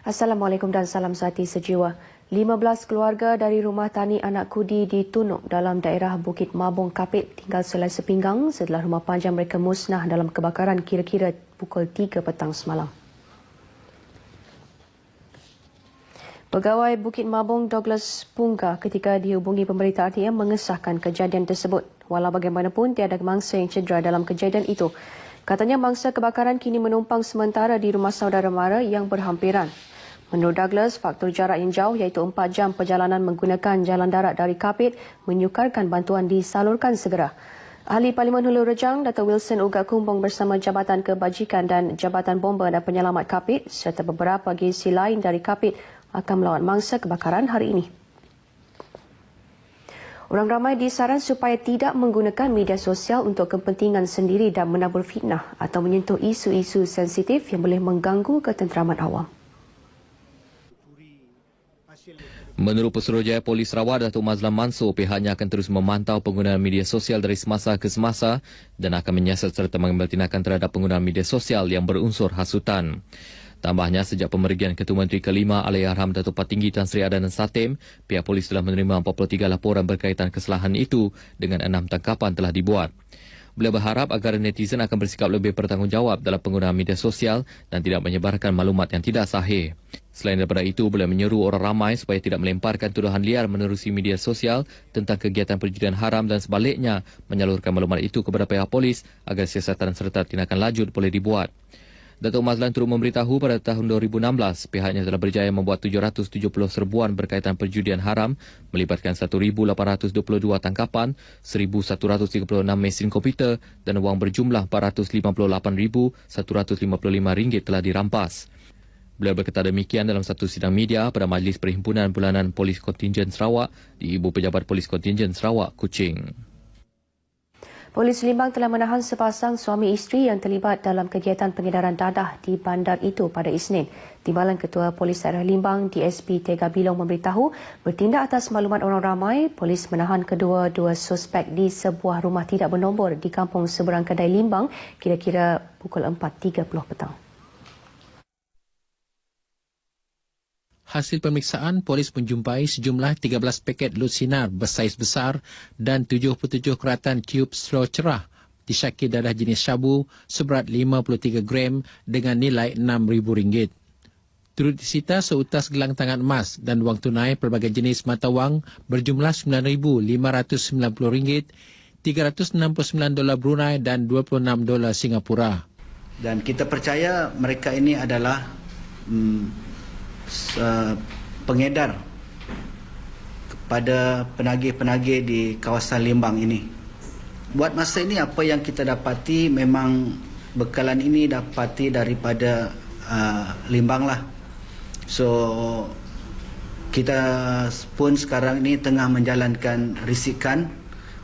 Assalamualaikum dan salam sehati sejiwa. 15 keluarga dari rumah tani anak kudi di Tunuk dalam daerah Bukit Mabong Kapit tinggal selai sepinggang setelah rumah panjang mereka musnah dalam kebakaran kira-kira pukul 3 petang semalam. Pegawai Bukit Mabong Douglas Pungga ketika dihubungi pemberita RTM mengesahkan kejadian tersebut. Walau bagaimanapun tiada mangsa yang cedera dalam kejadian itu. Katanya mangsa kebakaran kini menumpang sementara di rumah saudara mara yang berhampiran. Menurut Douglas, faktor jarak yang jauh iaitu 4 jam perjalanan menggunakan jalan darat dari Kapit menyukarkan bantuan disalurkan segera. Ahli Parlimen Hulu Rejang, Dr. Wilson Uga Kumbong bersama Jabatan Kebajikan dan Jabatan Bomba dan Penyelamat Kapit serta beberapa GC lain dari Kapit akan melawat mangsa kebakaran hari ini. Orang ramai disaran supaya tidak menggunakan media sosial untuk kepentingan sendiri dan menabur fitnah atau menyentuh isu-isu sensitif yang boleh mengganggu ketenteraman awam. Menurut Pesuruhjaya Polis Sarawak Datuk Mazlan Mansor, pihaknya akan terus memantau penggunaan media sosial dari semasa ke semasa dan akan menyiasat serta mengambil tindakan terhadap penggunaan media sosial yang berunsur hasutan. Tambahnya, sejak pemerigian Ketua Menteri Kelima Allahyarham Datuk Patinggi Tan Sri Adanan Satem, pihak polis telah menerima 43 laporan berkaitan kesalahan itu dengan 6 tangkapan telah dibuat. Beliau berharap agar netizen akan bersikap lebih bertanggungjawab dalam penggunaan media sosial dan tidak menyebarkan maklumat yang tidak sahih. Selain daripada itu, beliau menyeru orang ramai supaya tidak melemparkan tuduhan liar menerusi media sosial tentang kegiatan perjudian haram dan sebaliknya menyalurkan maklumat itu kepada pihak polis agar siasatan serta tindakan lanjut boleh dibuat. Datuk Mazlan turut memberitahu pada tahun 2016, pihaknya telah berjaya membuat 770 serbuan berkaitan perjudian haram melibatkan 1,822 tangkapan, 1,136 mesin komputer dan wang berjumlah RM458,155 telah dirampas. Beliau berkata demikian dalam satu sidang media pada Majlis Perhimpunan Bulanan Polis Kontingen Sarawak di Ibu Pejabat Polis Kontingen Sarawak, Kuching. Polis Limbang telah menahan sepasang suami isteri yang terlibat dalam kegiatan pengedaran dadah di bandar itu pada Isnin. Timbalan Ketua Polis Daerah Limbang DSP Tega Bilong memberitahu bertindak atas maklumat orang ramai, polis menahan kedua-dua suspek di sebuah rumah tidak bernombor di kampung seberang Kedai Limbang kira-kira pukul 4.30 petang. Hasil pemeriksaan, polis menjumpai sejumlah 13 paket lut sinar bersaiz besar dan 77 keratan tube straw cerah disyakir dadah jenis syabu seberat 53 gram dengan nilai RM6,000. Turut disita seutas gelang tangan emas dan wang tunai pelbagai jenis mata wang berjumlah RM9,590, $369 Brunei dan $26 Singapura. Dan kita percaya mereka ini adalah pengedar kepada penagih-penagih di kawasan Limbang ini. Buat masa ini apa yang kita dapati memang bekalan ini dapati daripada Limbang lah. So kita pun sekarang ini tengah menjalankan risikan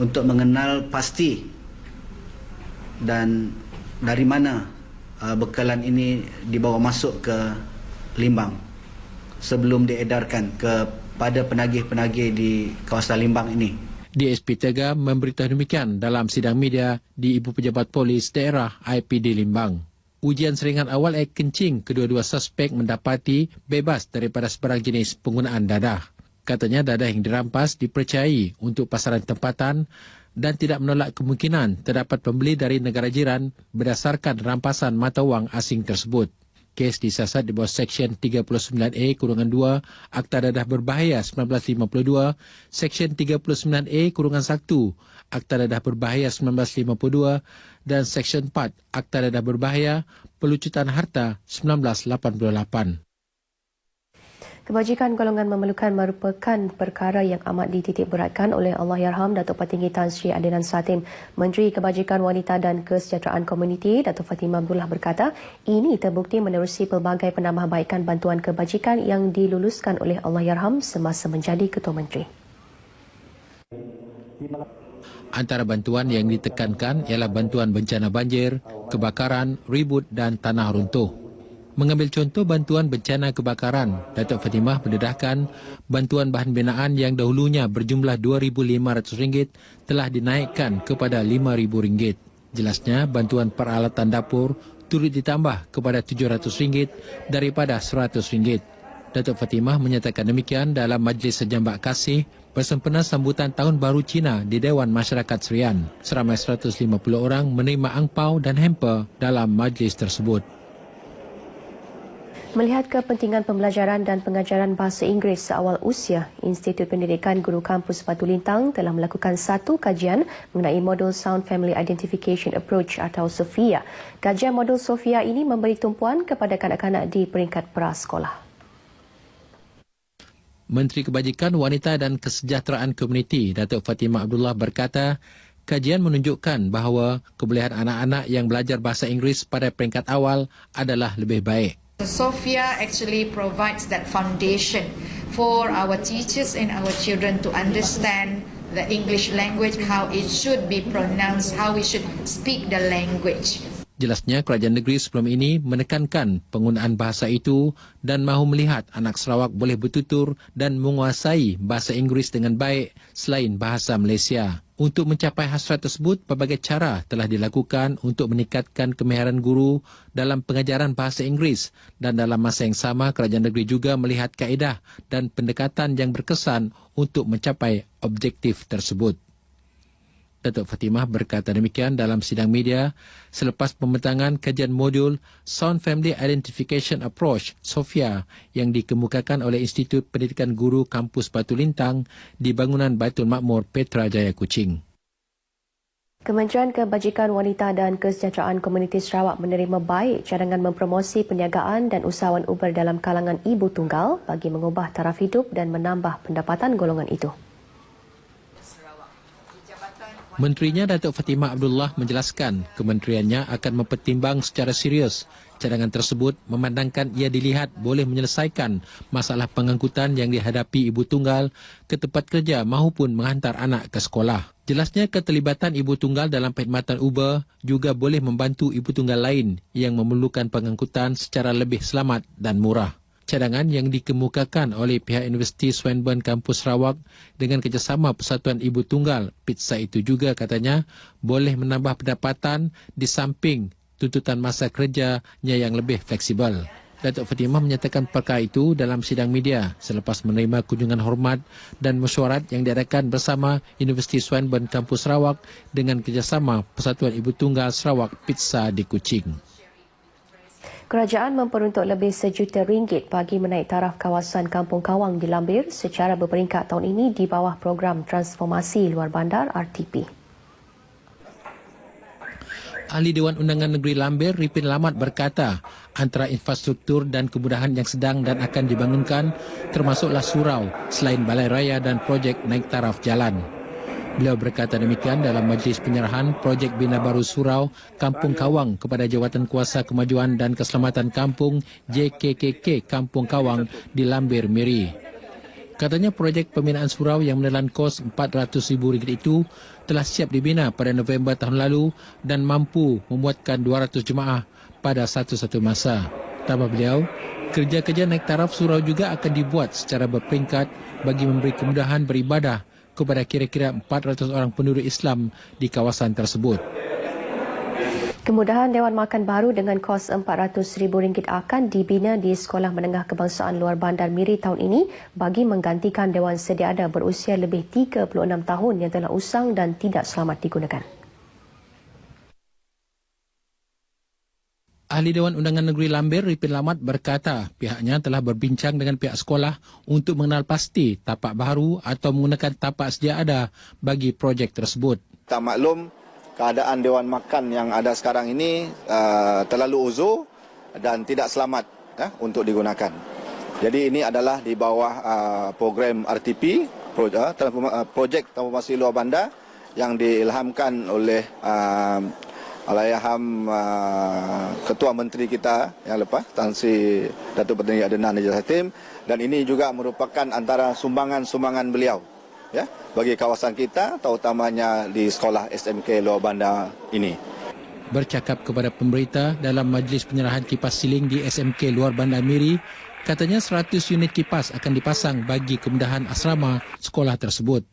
untuk mengenal pasti dan dari mana bekalan ini dibawa masuk ke Limbang sebelum diedarkan kepada penagih-penagih di kawasan Limbang ini. DSP Tega memberitahu demikian dalam sidang media di Ibu Pejabat Polis Daerah IPD Limbang. Ujian seringan awal kencing kedua-dua suspek mendapati bebas daripada sebarang jenis penggunaan dadah. Katanya dadah yang dirampas dipercayai untuk pasaran tempatan dan tidak menolak kemungkinan terdapat pembeli dari negara jiran berdasarkan rampasan mata wang asing tersebut. Kes disiasat di bawah Seksyen 39A-2 Akta Dadah Berbahaya 1952, Seksyen 39A-1 Akta Dadah Berbahaya 1952 dan Seksyen 4 Akta Dadah Berbahaya Pelucutan Harta 1988. Kebajikan golongan memerlukan merupakan perkara yang amat dititik beratkan oleh Allahyarham Datuk Patinggi Tan Sri Adanan Satem. Menteri Kebajikan Wanita dan Kesejahteraan Komuniti Datuk Fatimah Abdullah berkata, ini terbukti menerusi pelbagai penambahbaikan bantuan kebajikan yang diluluskan oleh Allahyarham semasa menjadi Ketua Menteri. Antara bantuan yang ditekankan ialah bantuan bencana banjir, kebakaran, ribut dan tanah runtuh. Mengambil contoh bantuan bencana kebakaran, Datuk Fatimah mendedahkan bantuan bahan binaan yang dahulunya berjumlah RM2,500 telah dinaikkan kepada RM5,000. Jelasnya, bantuan peralatan dapur turut ditambah kepada RM700 daripada RM100. Datuk Fatimah menyatakan demikian dalam Majlis Sejambak Kasih bersempena sambutan Tahun Baru Cina di Dewan Masyarakat Serian. Seramai 150 orang menerima angpau dan hamper dalam majlis tersebut. Melihat kepentingan pembelajaran dan pengajaran bahasa Inggeris seawal usia, Institut Pendidikan Guru Kampus Batu Lintang telah melakukan satu kajian mengenai modul Sound Family Identification Approach atau SOFIA. Kajian modul SOFIA ini memberi tumpuan kepada kanak-kanak di peringkat prasekolah. Menteri Kebajikan Wanita dan Kesejahteraan Komuniti Datuk Fatimah Abdullah berkata, kajian menunjukkan bahawa kebolehan anak-anak yang belajar bahasa Inggeris pada peringkat awal adalah lebih baik. So SOFIA actually provides that foundation for our teachers and our children to understand the English language, how it should be pronounced, how we should speak the language. Jelasnya kerajaan negeri sebelum ini menekankan penggunaan bahasa itu dan mahu melihat anak Sarawak boleh bertutur dan menguasai bahasa Inggeris dengan baik selain bahasa Malaysia. Untuk mencapai hasrat tersebut, pelbagai cara telah dilakukan untuk meningkatkan kemahiran guru dalam pengajaran bahasa Inggeris dan dalam masa yang sama kerajaan negeri juga melihat kaedah dan pendekatan yang berkesan untuk mencapai objektif tersebut. Datuk Fatimah berkata demikian dalam sidang media selepas pembentangan kajian modul Sound Family Identification Approach SOFIA yang dikemukakan oleh Institut Pendidikan Guru Kampus Batu Lintang di bangunan Baitul Makmur Petra Jaya Kuching. Kementerian Kebajikan Wanita dan Kesejahteraan Komuniti Sarawak menerima baik cadangan mempromosi perniagaan dan usahawan Uber dalam kalangan ibu tunggal bagi mengubah taraf hidup dan menambah pendapatan golongan itu. Menterinya Datuk Fatimah Abdullah menjelaskan kementeriannya akan mempertimbang secara serius cadangan tersebut memandangkan ia dilihat boleh menyelesaikan masalah pengangkutan yang dihadapi ibu tunggal ke tempat kerja maupun menghantar anak ke sekolah. Jelasnya keterlibatan ibu tunggal dalam perkhidmatan Uber juga boleh membantu ibu tunggal lain yang memerlukan pengangkutan secara lebih selamat dan murah. Cadangan yang dikemukakan oleh pihak Universiti Swinburne Kampus Sarawak dengan kerjasama Persatuan Ibu Tunggal, PITSA itu juga katanya boleh menambah pendapatan di samping tuntutan masa kerjanya yang lebih fleksibel. Datuk Fatimah menyatakan perkara itu dalam sidang media selepas menerima kunjungan hormat dan mesyuarat yang diadakan bersama Universiti Swinburne Kampus Sarawak dengan kerjasama Persatuan Ibu Tunggal Sarawak, PITSA di Kuching. Kerajaan memperuntuk lebih RM1 juta bagi menaik taraf kawasan Kampung Kawang di Lambir secara berperingkat tahun ini di bawah program Transformasi Luar Bandar RTP. Ahli Dewan Undangan Negeri Lambir, Ripin Lamat berkata, antara infrastruktur dan kemudahan yang sedang dan akan dibangunkan termasuklah surau selain balai raya dan projek naik taraf jalan. Beliau berkata demikian dalam majlis penyerahan projek Bina Baru Surau Kampung Kawang kepada Jawatan Kuasa Kemajuan dan Keselamatan Kampung JKKK Kampung Kawang di Lambir Miri. Katanya projek pembinaan surau yang menelan kos RM400,000 itu telah siap dibina pada November tahun lalu dan mampu memuatkan 200 jemaah pada satu-satu masa. Tambah beliau, kerja-kerja naik taraf surau juga akan dibuat secara berperingkat bagi memberi kemudahan beribadah kepada kira-kira 400 orang penduduk Islam di kawasan tersebut. Kemudahan Dewan Makan baru dengan kos RM400,000 akan dibina di Sekolah Menengah Kebangsaan Luar Bandar Miri tahun ini bagi menggantikan Dewan Sedia Ada berusia lebih 36 tahun yang telah usang dan tidak selamat digunakan. Ahli Dewan Undangan Negeri Lambir, Ripin Lamat berkata pihaknya telah berbincang dengan pihak sekolah untuk mengenal pasti tapak baru atau menggunakan tapak sedia ada bagi projek tersebut. Tak maklum keadaan Dewan Makan yang ada sekarang ini terlalu uzur dan tidak selamat untuk digunakan. Jadi ini adalah di bawah program RTP, projek Transformasi Luar Bandar yang diilhamkan oleh Allahyarham Ketua Menteri kita yang lepas, Tan Sri Datuk Perdana Adnan Najib Hatim, dan ini juga merupakan antara sumbangan-sumbangan beliau ya bagi kawasan kita, terutamanya di sekolah SMK Luar Bandar ini. Bercakap kepada pemberita dalam majlis penyerahan kipas siling di SMK Luar Bandar Miri, katanya 100 unit kipas akan dipasang bagi kemudahan asrama sekolah tersebut.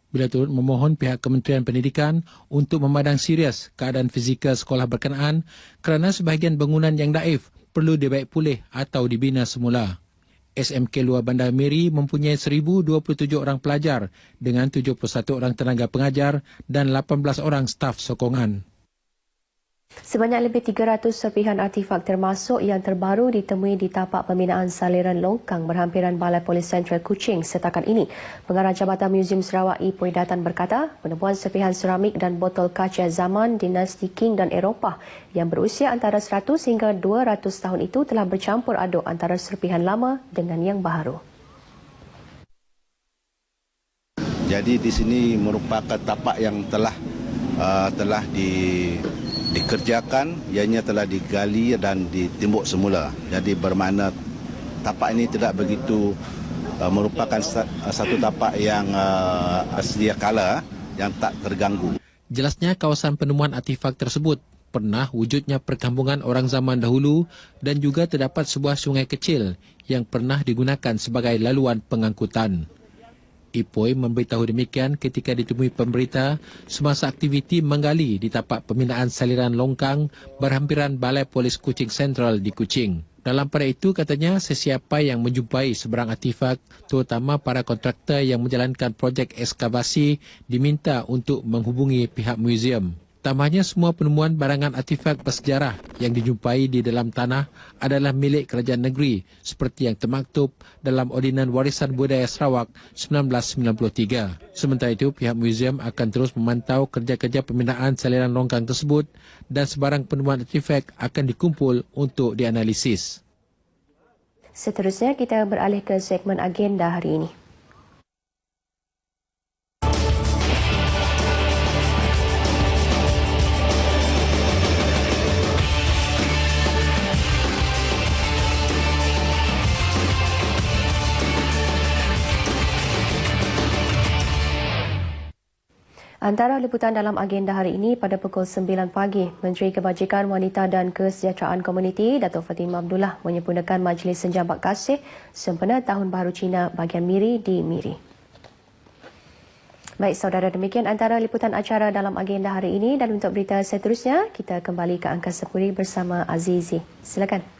Beliau turut memohon pihak Kementerian Pendidikan untuk memandang serius keadaan fizikal sekolah berkenaan kerana sebahagian bangunan yang daif perlu dibaik pulih atau dibina semula. SMK Luar Bandar Miri mempunyai 1,027 orang pelajar dengan 71 orang tenaga pengajar dan 18 orang staf sokongan. Sebanyak lebih 300 serpihan artifak termasuk yang terbaru ditemui di tapak pembinaan saliran longkang berhampiran Balai Polis Sentral Kuching setakat ini. Pengarah Jabatan Muzium Sarawak Ipoh Datan berkata, penemuan serpihan seramik dan botol kaca zaman dinasti Qing dan Eropah yang berusia antara 100 hingga 200 tahun itu telah bercampur aduk antara serpihan lama dengan yang baharu. Jadi di sini merupakan tapak yang telah dikerjakan, ianya telah digali dan ditimbuk semula. Jadi bermakna tapak ini tidak begitu merupakan satu tapak yang sedia kala yang tak terganggu. Jelasnya kawasan penemuan artifak tersebut pernah wujudnya perkampungan orang zaman dahulu dan juga terdapat sebuah sungai kecil yang pernah digunakan sebagai laluan pengangkutan. Ipoh memberitahu demikian ketika ditemui pemberita semasa aktiviti menggali di tapak pembinaan saliran longkang berhampiran Balai Polis Kuching Sentral di Kuching. Dalam pada itu, katanya, sesiapa yang menjumpai sebarang artifak, terutama para kontraktor yang menjalankan projek ekskavasi, diminta untuk menghubungi pihak muzium. Tambahnya, semua penemuan barangan artifak bersejarah yang dijumpai di dalam tanah adalah milik kerajaan negeri seperti yang termaktub dalam Ordinan Warisan Budaya Sarawak 1993. Sementara itu, pihak muzium akan terus memantau kerja-kerja pembinaan saliran longkang tersebut dan sebarang penemuan artifak akan dikumpul untuk dianalisis. Seterusnya, kita beralih ke segmen agenda hari ini. Antara liputan dalam agenda hari ini pada pukul 9 pagi, Menteri Kebajikan Wanita dan Kesejahteraan Komuniti Datuk Fatimah Abdullah menyempurnakan Majlis Senjabat Kasih sempena Tahun Baru Cina bahagian Miri di Miri. Baik saudara, demikian antara liputan acara dalam agenda hari ini dan untuk berita seterusnya, kita kembali ke Angkasa Puri bersama Azizi. Silakan.